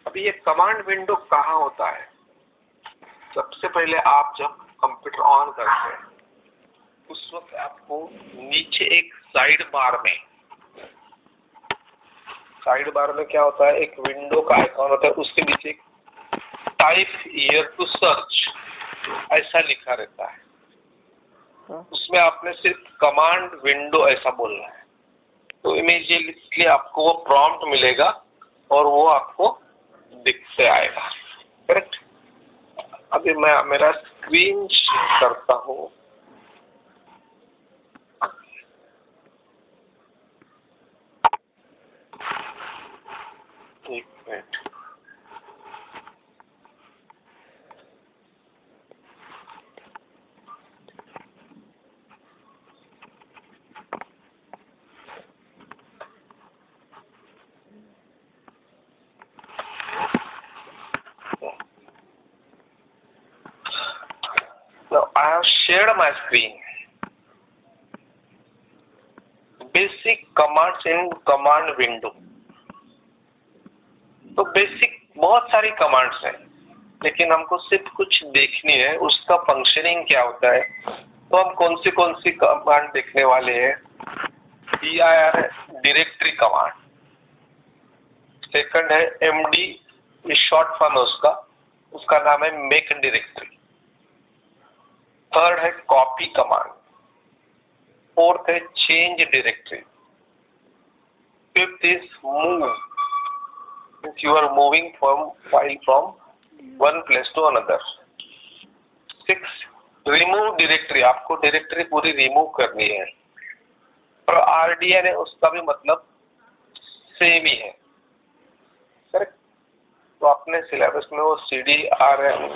अभी ये command window कहाँ होता है? सबसे पहले आप जब कंप्यूटर ऑन करते हैं उस वक्त आपको नीचे एक साइड बार में क्या होता है, एक विंडो का आइकॉन होता है, उसके नीचे टाइप हियर टू सर्च ऐसा लिखा रहता है। उसमें आपने सिर्फ कमांड विंडो ऐसा बोलना है, तो इमीडिएटली आपको वो प्रॉम्प्ट मिलेगा और वो आपको दिखते आएगा। करेक्ट। अभी मैं मेरा स्क्रीन शेयर करता हूँ। एक minute. Now I have shared my screen. Basic commands in command window. तो बेसिक बहुत सारी कमांड्स हैं, लेकिन हमको सिर्फ कुछ देखनी है उसका फंक्शनिंग क्या होता है। तो हम कौन सी कमांड देखने वाले हैं? dir डायरेक्टरी कमांड, सेकंड है md, ये शॉर्ट फॉर्म है उसका नाम है मेक डायरेक्टरी। थर्ड है कॉपी कमांड, फोर्थ है change directory, fifth is move, you are moving file from one place to another। 6 remove directory, आपको डायरेक्टरी पूरी रिमूव करनी है। और RDN है, उसका भी मतलब सेम ही है। करेक्ट। तो अपने सिलेबस में वो CDRM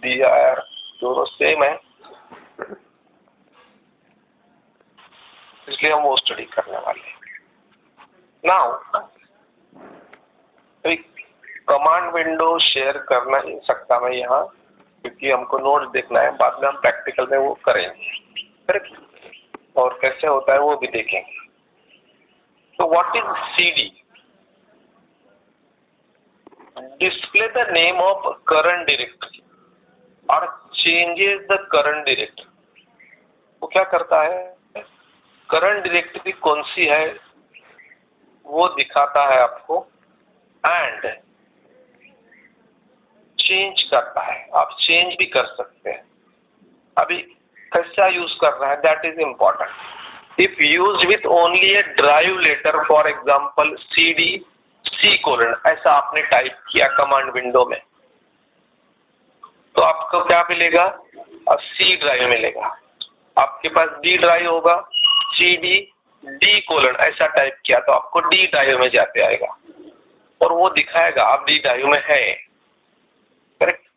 DIR दोनों सेम है, इसलिए हम वो स्टडी करने वाले हैं। नाउ कमांड विंडो शेयर करना नहीं सकता मैं यहाँ, क्योंकि हमको नोट्स देखना है, बाद में हम प्रैक्टिकल में वो करेंगे। करेक्ट। और कैसे होता है वो भी देखेंगे। तो what is CD? Display the name of current directory और चेंजेस द करंट डायरेक्टरी। वो क्या करता है, करंट डायरेक्टरी कौन सी है वो दिखाता है आपको, एंड चेंज करता है। आप चेंज भी कर सकते हैं। अभी कैसा यूज करना है, that is important. If use with only a drive letter, for example CD C:, ऐसा आपने टाइप किया कमांड विंडो में, तो आपको क्या मिलेगा? C ड्राइव मिलेगा। आपके पास D ड्राइव होगा, CD D:, ऐसा टाइप किया तो आपको D ड्राइव में जाते आएगा और वो दिखाएगा आप D ड्राइव में है। Correct.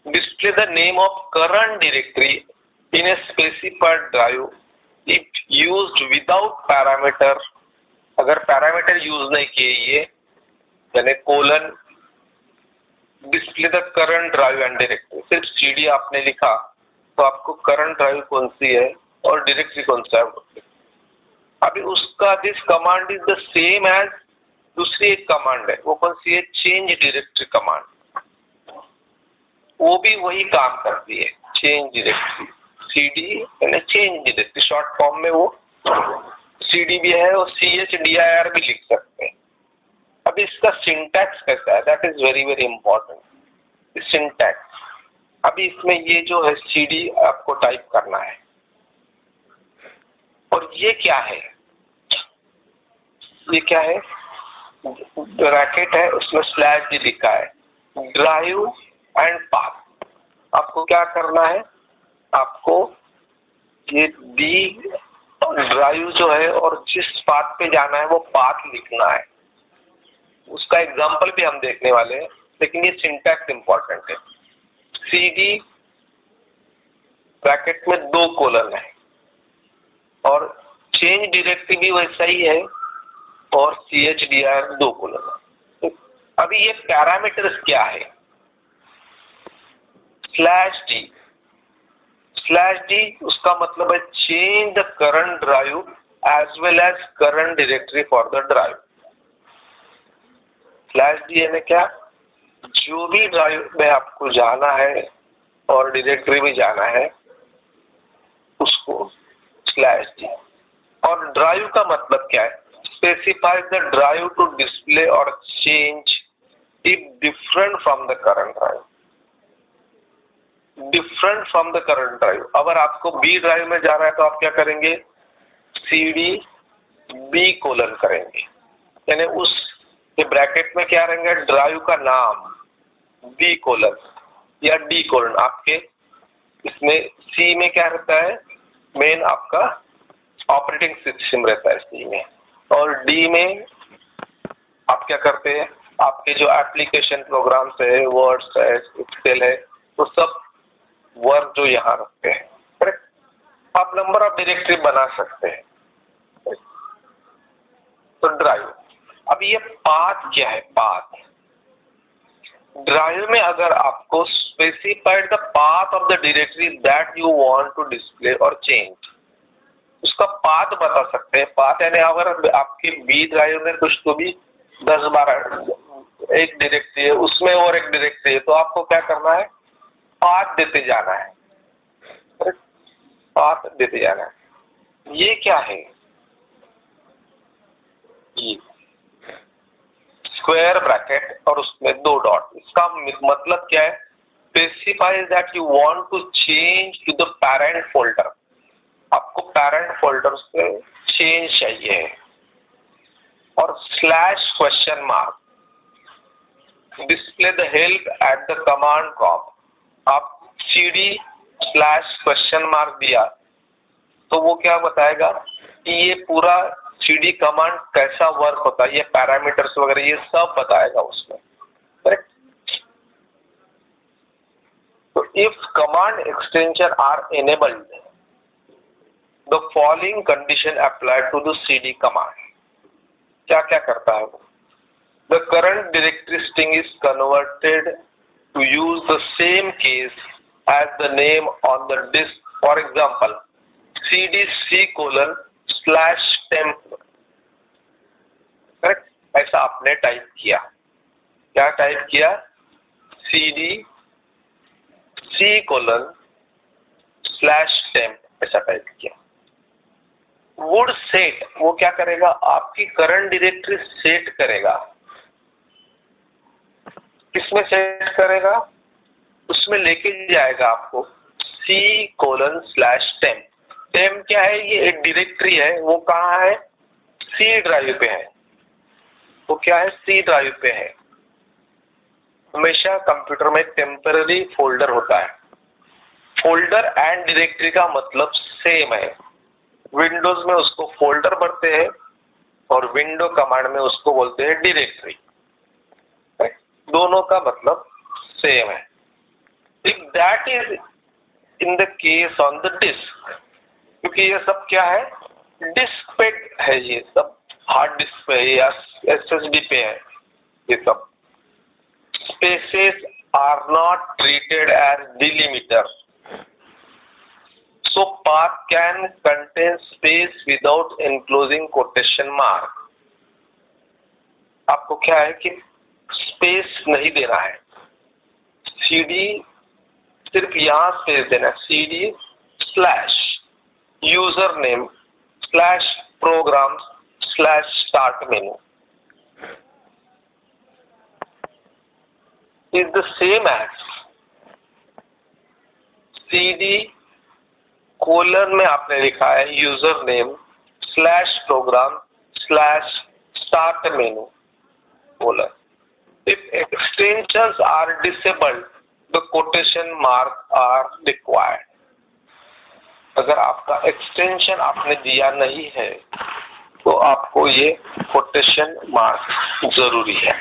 Display the name of current directory in a specified drive if used without parameter. अगर पैरामीटर यूज नहीं किए ये, यानी colon display the current drive and directory, सिर्फ CD आपने लिखा तो आपको करंट ड्राइव कौन सी है और डायरेक्टरी कौन सा है। अभी उसका this command is the same as दूसरी एक कमांड है, वो कौन सी है? Change directory command. वो भी वही काम करती है, चेंज डायरेक्टरी। CD यानी चेंज डायरेक्टरी, शॉर्ट फॉर्म में वो CD भी है और CHDIR भी लिख सकते हैं। अब इसका सिंटैक्स कैसा है, that is very very important. Syntax, अभी इसमें ये जो है CD आपको टाइप करना है, और ये क्या है, ये क्या है? ब्रैकेट है, उसमें /D लिखा है, ड्राइव एंड पाथ। आपको क्या करना है, आपको ये D ड्राइव जो है और जिस पाथ पे जाना है वो पाथ लिखना है। उसका एग्जांपल भी हम देखने वाले हैं, लेकिन ये सिंटैक्स इंपॉर्टेंट है। CD ब्रैकेट में 2 कोलन है और चेंज डायरेक्टरी भी वैसा ही है और CHDIR 2 कोलन है। तो अभी ये पैरामीटर्स क्या है? /D उसका मतलब है change the current drive as well as current directory for the drive. /D यानी क्या? जो भी ड्राइव में आपको जाना है और डायरेक्टरी में जाना है उसको /d। और ड्राइव का मतलब क्या है? Specifies the drive to display और change if different from the current drive. Different from the current drive. अगर आपको बी ड्राइव में जाना है तो आप क्या करेंगे? CD B: करेंगे, यानी उस ब्रैकेट में क्या रहेंगे? ड्राइव का नाम B: या D: आपके इसमें C में क्या रहता है? मेन आपका ऑपरेटिंग सिस्टम रहता है C में, और D में आप क्या करते हैं? आपके जो एप्लीकेशन प्रोग्राम्स है, वर्ड्स है, एक्सेल है, वो सब वर्क जो यहाँ रखते हैं। करेक्ट? आप नंबर ऑफ डायरेक्टरी बना सकते हैं। तो ड्राइव। अब ये पाथ क्या है? पाथ ड्राइव में अगर आपको specified the path of the directory that you want to display और चेंज, उसका पाथ बता सकते हैं। पाथ यानी अगर आपके बी ड्राइव में कुछ तो भी 10-12 एक डायरेक्टरी है, उसमें और एक डायरेक्टरी है, तो आपको क्या करना है? पाथ देते जाना है। पाथ देते जाना है। ये क्या है? ये स्क्वायर ब्रैकेट और उसमें 2 डॉट। इसका मतलब क्या है? Specifies that you want to change to the parent folder. आपको पैरेंट फोल्डर से चेंज चाहिए। और /? Display the help at the command prompt. आप CD/? दिया तो वो क्या बताएगा कि ये पूरा CD कमांड कैसा वर्क होता है, ये पैरामीटर्स वगैरह ये सब बताएगा उसमें। करेक्ट? तो if command extension are enabled, the following condition applied to the CD command. क्या क्या करता है वो? The current directory string is converted to use the same case as the name on the disk. For example CD C:/temp। Correct? ऐसा आपने type किया। क्या type किया? CD C:/temp ऐसा टाइप किया। वुड सेट, वो क्या करेगा? आपकी करंट डायरेक्टरी सेट करेगा। किसमें सेट करेगा? उसमें लेके जाएगा आपको C:/temp। टेम्प क्या है? ये एक डायरेक्टरी है। वो कहाँ है? C ड्राइव पे है। वो क्या है? C ड्राइव पे है। हमेशा कंप्यूटर में टेम्पररी फोल्डर होता है। फोल्डर एंड डायरेक्टरी का मतलब सेम है। विंडोज में उसको फोल्डर बोलते हैं और विंडो कमांड में उसको बोलते हैं डायरेक्टरी। दोनों का मतलब सेम है। If that is in the case on the disk, क्योंकि ये सब क्या है? डिस्क पे है। ये सब हार्ड डिस्क पे है या SSD पे है। ये सब spaces are not treated as delimiter, so path can contain space without enclosing quotation mark। आपको क्या है कि स्पेस नहीं देना है। CD सिर्फ यहाँ स्पेस देना है। CD /username/program/start menu is the same as CD: में आपने लिखा है username/program/start menu colon। If extensions are disabled, the quotation mark are required। अगर आपका एक्सटेंशन आपने दिया नहीं है तो आपको ये कोटेशन मार्क जरूरी है।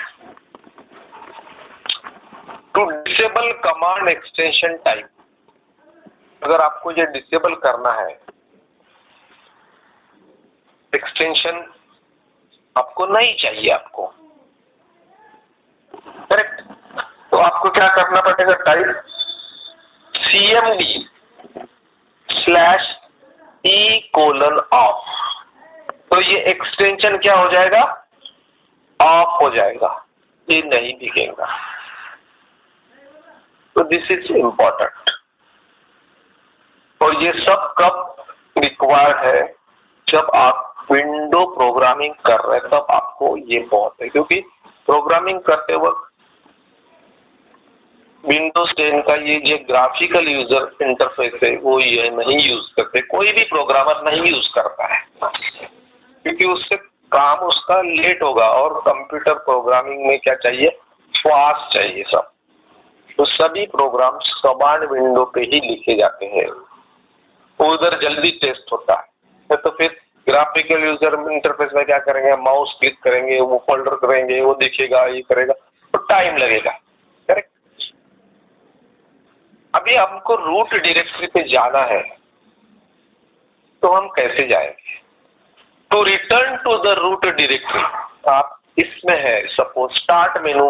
To disable command extension type, अगर आपको ये डिसेबल करना है, एक्सटेंशन आपको नहीं चाहिए आपको, करेक्ट, तो आपको क्या करना पड़ेगा? टाइप CMD/E:ऑफ। तो ये एक्सटेंशन क्या हो जाएगा? ऑफ हो जाएगा, ये नहीं दिखेगा। तो दिस इज इम्पोर्टेंट। और ये सब कब रिक्वायर्ड है? जब आप विंडो प्रोग्रामिंग कर रहे हैं तब आपको ये बहुत है, क्योंकि प्रोग्रामिंग करते वक्त विंडोज 10 का ये जो ग्राफिकल यूजर इंटरफेस है वो ये नहीं यूज करते, कोई भी प्रोग्रामर नहीं यूज करता है, क्योंकि उससे काम उसका लेट होगा। और कंप्यूटर प्रोग्रामिंग में क्या चाहिए? फास्ट चाहिए सब। तो सभी प्रोग्राम्स कमांड विंडो पे ही लिखे जाते हैं, उधर जल्दी टेस्ट होता है। तो फिर ग्राफिकल यूजर इंटरफेस में क्या करेंगे? माउस क्लिक करेंगे, वो फोल्डर करेंगे, वो दिखेगा, ये करेगा, तो टाइम लगेगा। करेक्ट। अभी हमको रूट डायरेक्टरी पे जाना है, तो हम कैसे जाएंगे? To return to the root directory आप इसमें है, सपोज स्टार्ट मेनू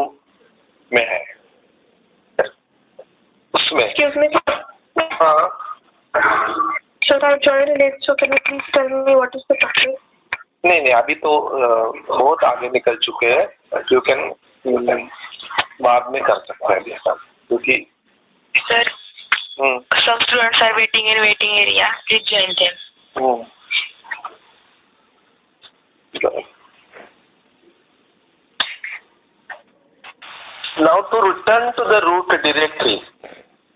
में है, उसमें हाँ। Sir, I joined late, so can you please tell me what is the topic? नहीं, अभी तो बहुत आगे निकल चुके हैं। यू कैन बाद में कर सकते हैं ये सब, क्योंकि Sir, some students are waiting in waiting area. Please join them. Now to return to the root directory,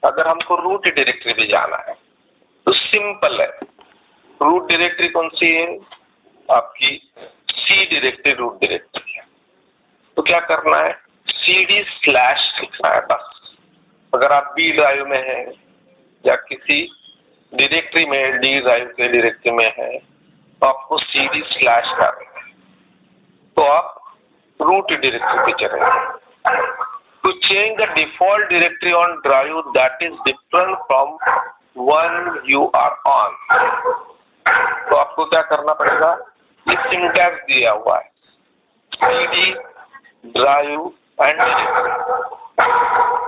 अगर हमको रूट डायरेक्टरी पे जाना है तो सिंपल है। रूट डायरेक्टरी कौन सी है? आपकी सी डायरेक्टरी रूट डायरेक्टरी है। तो क्या करना है? cd/ लिखना है बस। अगर आप बी ड्राइव में है या किसी डायरेक्टरी में, डी ड्राइव के डायरेक्टरी में है, तो आपको cd/ करना है, तो आप रूट डायरेक्टरी पे चलेंगे। To change the default directory on drive that is different from one you are on, तो आपको क्या करना पड़ेगा? ये सिंटैक्स दिया हुआ है, cd drive and directory।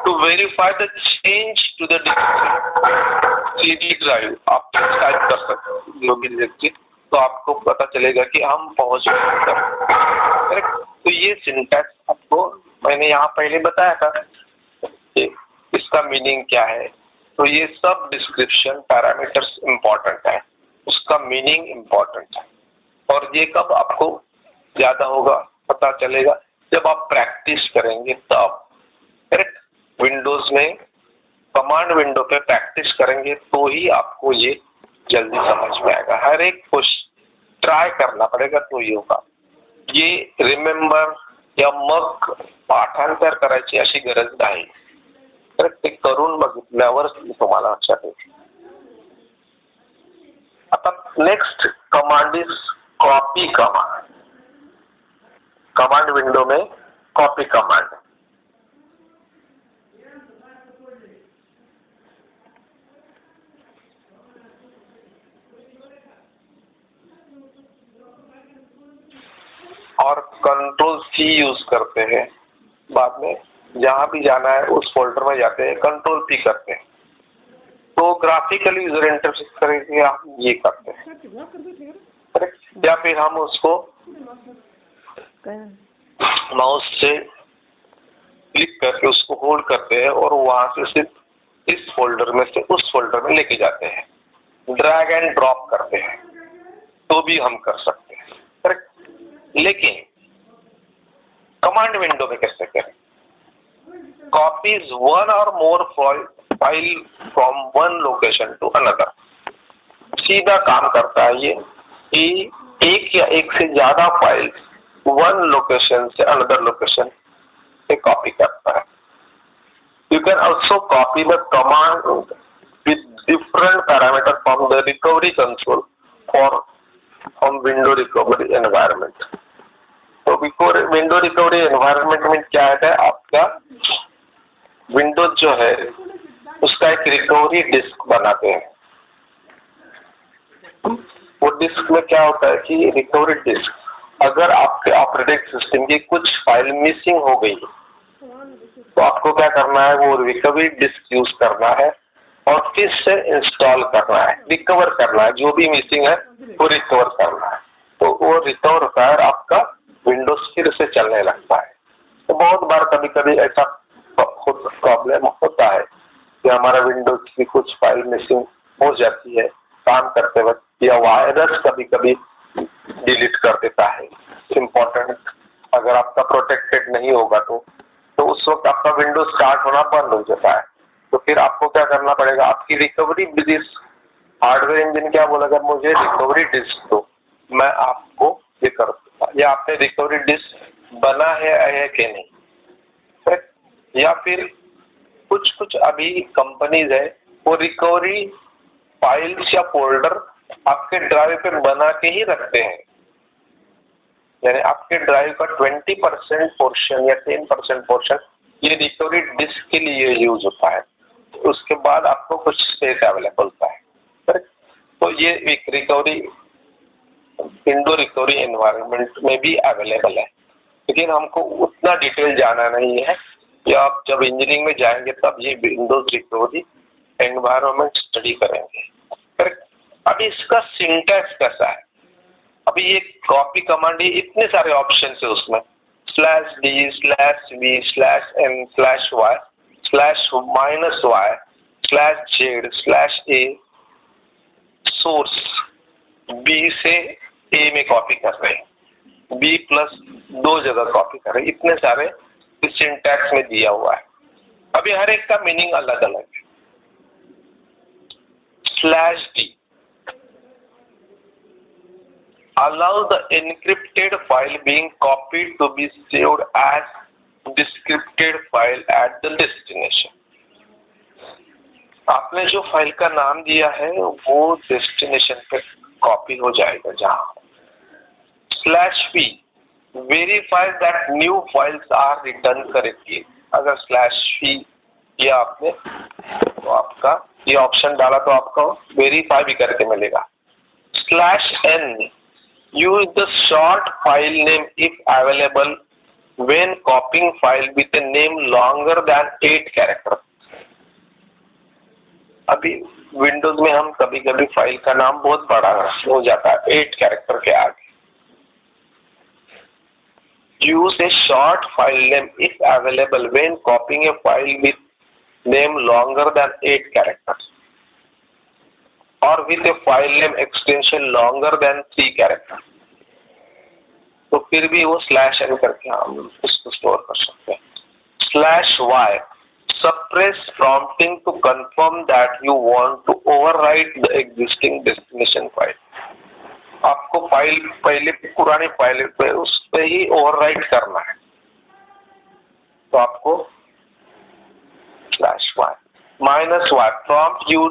To verify the change to the directory, cd drive आप टाइप कर सकते हैं जो भी डायरेक्टरी, तो आपको पता चलेगा कि हम पहुंच गए। करेक्ट। तो ये सिंटैक्स आपको मैंने यहाँ पहले बताया था कि इसका मीनिंग क्या है। तो ये सब डिस्क्रिप्शन पैरामीटर्स इम्पोर्टेंट है, उसका मीनिंग इम्पोर्टेंट है। और ये कब आपको ज्यादा होगा पता चलेगा? जब आप प्रैक्टिस करेंगे तब। करेक्ट। विंडोज में कमांड विंडो पे प्रैक्टिस करेंगे तो ही आपको ये जल्दी समझ में आएगा। हर एक कुछ ट्राय करना पड़ेगा तो ये होगा। ये रिमेंबर या मग पाठांतर करायची अशी गरज नाही। तर ते करून बघितल्यावर तुम्हाला लक्षात येईल। आता next command is copy command. Command window में कॉपी कमांड, और कंट्रोल सी यूज करते हैं। बाद में जहां भी जाना है उस फोल्डर में जाते हैं, कंट्रोल पी करते हैं। तो ग्राफिकल यूजर इंटरफेस करेंगे आप ये करते हैं। या फिर हम उसको माउस से क्लिक करके उसको होल्ड करते हैं और वहां से सिर्फ इस फोल्डर में से उस फोल्डर में लेके जाते हैं। ड्रैग एंड ड्रॉप करते हैं तो भी हम कर सकते हैं। करेक्ट। लेकिन कमांड विंडो में कैसे करें? Copies one or more file from one location to another. सीधा काम करता है ये कि एक या एक से ज्यादा फाइल वन लोकेशन से अनदर लोकेशन से कॉपी करता है। You can also copy the command with different parameter from the recovery console for from window recovery environment. तो विंडो रिकवरी एनवायरनमेंट में क्या है? आपका विंडोज जो है उसका एक रिकवरी डिस्क बनाते हैं। वो डिस्क में क्या होता है कि रिकवरी डिस्क, अगर आपके ऑपरेटिंग सिस्टम की कुछ फाइल मिसिंग हो गई तो आपको क्या करना है? वो रिकवरी डिस्क यूज करना है और फिर से इंस्टॉल करना है, रिकवर करना है। जो भी मिसिंग है वो रिकवर करना है। तो वो रिकवर कर आपका विंडोज फिर से चलने लगता है। तो बहुत बार कभी कभी ऐसा खुद प्रॉब्लम होता है कि हमारा विंडोज की कुछ फाइल मिसिंग हो जाती है काम करते वक्त, या वायरस कभी कभी डिलीट कर देता है इम्पोर्टेंट, अगर आपका प्रोटेक्टेड नहीं होगा तो उस वक्त आपका विंडोज स्टार्ट होना बंद हो जाता है। तो फिर आपको क्या करना पड़ेगा, आपकी रिकवरी डिस्क, हार्डवेयर इंजन क्या बोलेगा, मुझे रिकवरी डिस्क दो, मैं आपको ये कर दूंगा, या आपने रिकवरी डिस्क बना है कि नहीं, करेक्ट? या फिर कुछ अभी कंपनीज है वो रिकवरी फाइल्स या फोल्डर आपके ड्राइव पे बना के ही रखते हैं, यानी आपके ड्राइव का 20% पोर्शन या 10% पोर्शन ये रिकवरी डिस्क के लिए यूज होता है, उसके बाद आपको कुछ स्पेस अवेलेबल होता है, करेक्ट? तो ये एक रिकवरी विंडो रिकवरी एनवायरनमेंट में भी अवेलेबल है, लेकिन हमको उतना डिटेल जाना नहीं है कि आप जब इंजीनियरिंग में जाएंगे तब ये विंडोज रिकवरी एनवायरनमेंट स्टडी करेंगे, करेक्ट? अभी इसका सिंटैक्स कैसा है, अभी ये कॉपी कमांड, ये इतने सारे ऑप्शन है उसमें, /d/v/n/y/-y/z/a, सोर्स बी से ए में कॉपी कर रहे हैं, बी प्लस 2 जगह कॉपी कर रहे हैं, इतने सारे इस सिंटैक्स में दिया हुआ है। अभी हर एक का मीनिंग अलग अलग है। /d allows the encrypted file being copied to be saved as decrypted file at the destination. आपने जो फाइल का नाम दिया है वो डेस्टिनेशन पे कॉपी हो जाएगा जहां। /p verifies that new files are written correctly. अगर /p किया आपने तो आपका ये ऑप्शन डाला तो आपको वेरीफाई भी करके मिलेगा। /n use the short file name if available when copying file with a name longer than 8 characters. अभी विंडोज में हम कभी कभी फाइल का नाम बहुत बड़ा हो जाता है 8 कैरेक्टर के आगे। Use a short file name if available when copying a file with name longer than 8 characters or with a file name extension longer than 3 characters. तो फिर भी वो /n करके हम उसको स्टोर कर सकते हैं। /y suppress prompting to confirm that you want to overwrite the existing destination file. आपको फाइल पहले पुरानी फाइल पे उस पे ही ओवरराइट करना है, तो आपको /y -y prompt you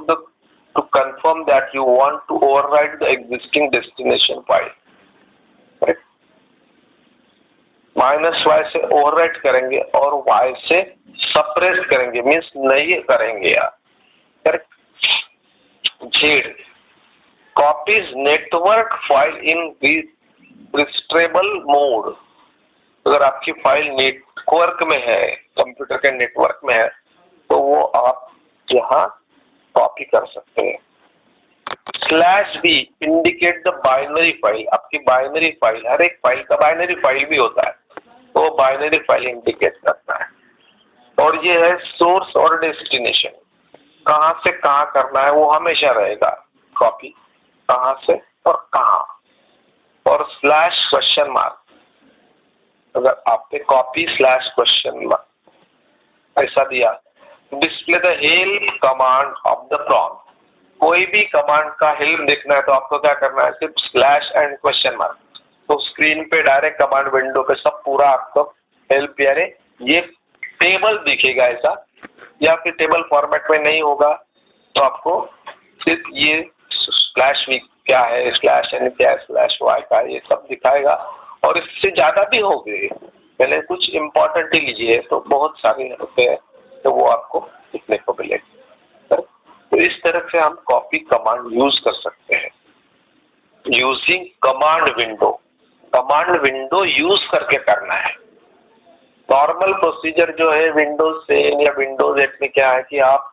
to confirm that you want to overwrite the existing destination file. Correct? -y से ओवरराइट करेंगे और y से सप्रेस करेंगे, मीन्स नहीं करेंगे यार, correct? z copies network file in restartable mode. अगर आपकी फाइल नेटवर्क में है, कंप्यूटर के नेटवर्क में है, तो वो आप यहाँ कॉपी कर सकते हैं। /b indicate the binary file. आपकी बाइनरी फाइल, हर एक फाइल का बाइनरी फाइल भी होता है, तो बाइनरी फाइल इंडिकेट करता है। और ये है सोर्स और डेस्टिनेशन, कहाँ से कहाँ करना है वो हमेशा रहेगा कॉपी, कहाँ से और कहाँ। और /?, अगर आपने कॉपी /?, ऐसा दिया, display the help command of the prompt. कोई भी कमांड का हेल्प देखना है तो आपको क्या करना है, सिर्फ /& तो स्क्रीन पे डायरेक्ट कमांड विंडो पे सब पूरा आपको हेल्प, यानी ये टेबल दिखेगा ऐसा, या फिर टेबल फॉर्मेट में नहीं होगा तो आपको सिर्फ ये /v क्या है, /n क्या है, /y का, ये सब दिखाएगा। और इससे ज्यादा भी हो गए, पहले कुछ इम्पोर्टेंट ही लीजिए तो बहुत सारे होते हैं, तो वो आपको दिखने को मिलेगा। तो इस तरह से हम कॉपी कमांड यूज कर सकते हैं using command window. Command window use करके करना है। नॉर्मल प्रोसीजर जो है विंडोज 10 या विंडोज 8 में क्या है कि आप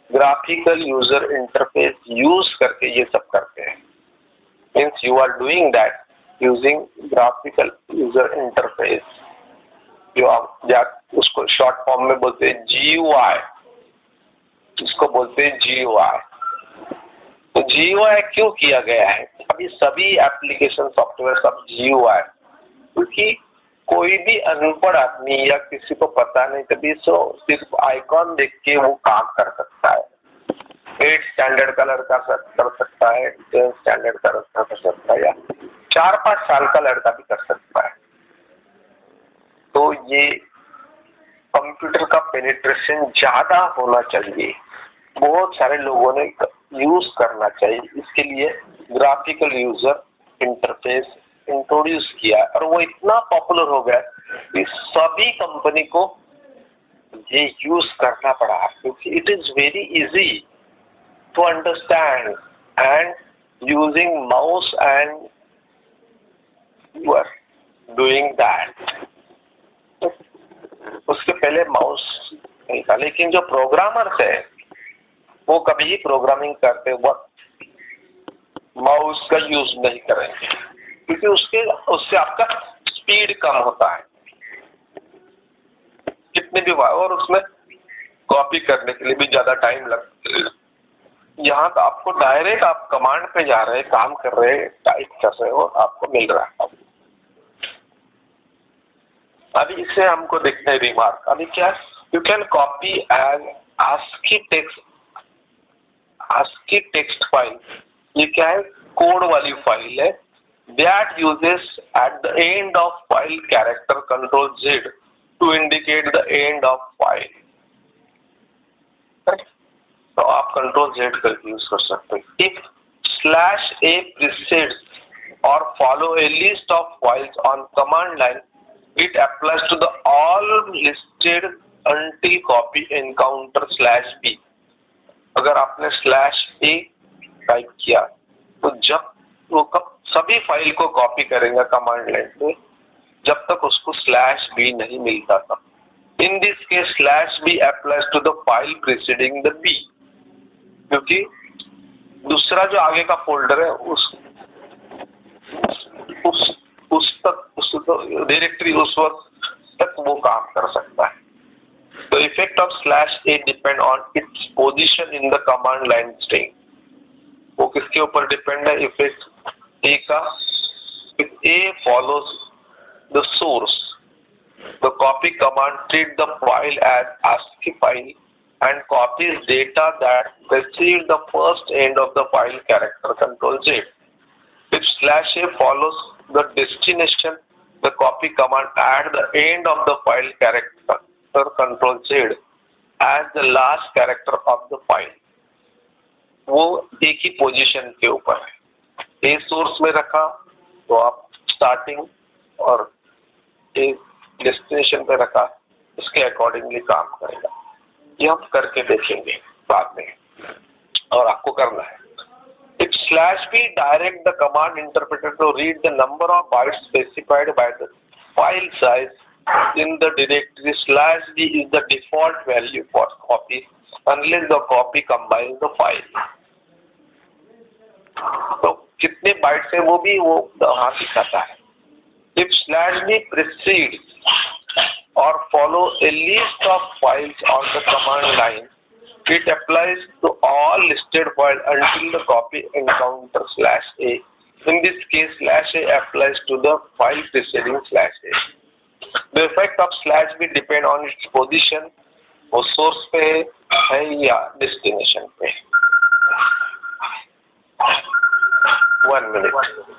ग्राफिकल यूजर इंटरफेस यूज करके ये सब करते हैं, means you are doing that using graphical user interface. जो आप उसको शॉर्ट फॉर्म में बोलते हैं GUI, इसको बोलते हैं GUI। तो GUI क्यों किया गया है? अभी सभी एप्लीकेशन सॉफ्टवेयर सब GUI, क्योंकि कोई भी अनपढ़ आदमी या किसी को पता नहीं तभी सो सिर्फ आइकॉन देख के वो काम कर सकता है। 8 स्टैंडर्ड का लड़का कर सकता है, 10 स्टैंडर्ड का लड़का कर सकता है, या 4-5 साल का लड़का भी कर सकता है। तो ये कंप्यूटर का पेनिट्रेशन ज्यादा होना चाहिए, बहुत सारे लोगों ने यूज करना चाहिए। इसके लिए ग्राफिकल यूजर इंटरफेस इंट्रोड्यूस किया और वो इतना पॉपुलर हो गया कि सभी कंपनी को ये यूज करना पड़ा, क्योंकि it is very easy to understand and using mouse and you are doing that. उसके पहले माउस नहीं था, लेकिन जो प्रोग्रामर्स है वो कभी ही प्रोग्रामिंग करते वक्त माउस का यूज नहीं करेंगे, क्योंकि उससे आपका स्पीड कम होता है कितने भी, और उसमें कॉपी करने के लिए भी ज्यादा टाइम लगता है। यहाँ तो आपको डायरेक्ट आप कमांड पे जा रहे हैं, काम कर रहे हैं, टाइप कर रहे हो, आपको मिल रहा है। अभी इसे हमको देखते हैं रिमार्क। अभी क्या, you can copy as ASCII text file. ये क्या है? कोड वाली फाइल है। That uses at the end of file character Ctrl Z to indicate the end of file. तो आप Ctrl Z करके यूज कर सकते हैं। If /A precedes or follow a list of files on command line, it applies to the all listed until copy encounter /B. अगर आपने /A type किया तो जब वो कब सभी फाइल को कॉपी करेंगे कमांड लाइन से, जब तक उसको /B नहीं मिलता था। In this case /B applies to the file preceding the B, क्योंकि दूसरा जो आगे का फोल्डर है उस डायरेक्टरी उस वक्त तक वो काम कर सकता है। The effect of /A depend on its position in the command line string. वो किसके ऊपर डिपेंड है? इफेक्ट A का। If A follows the source, the copy command treats the file as ASCII file and copies data that precedes the first end of the file character Ctrl Z. If /A follows the destination, the copy command adds the end of the file character Ctrl Z as the last character of the file. वो एक ही position के ऊपर है। A source में रखा तो आप starting और ए डेस्टिनेशन पे रखा, उसके अकॉर्डिंगली काम करेगा। ये हम करके देखेंगे बाद में, और आपको करना है। If /B direct the command interpreter to read the number of bytes specified by the file size in the directory, /B is the default value for copy unless the copy combines the file. तो कितने bytes है वो भी वो वहाँ दिखाता है। If /B precedes or follow a list of files on the command line, it applies to all listed files until the copy encounters /A. In this case, /A applies to the file preceding /A. The effect of /B depend on its position, वो source पे है या destination पे। 1 minute, 1 minute.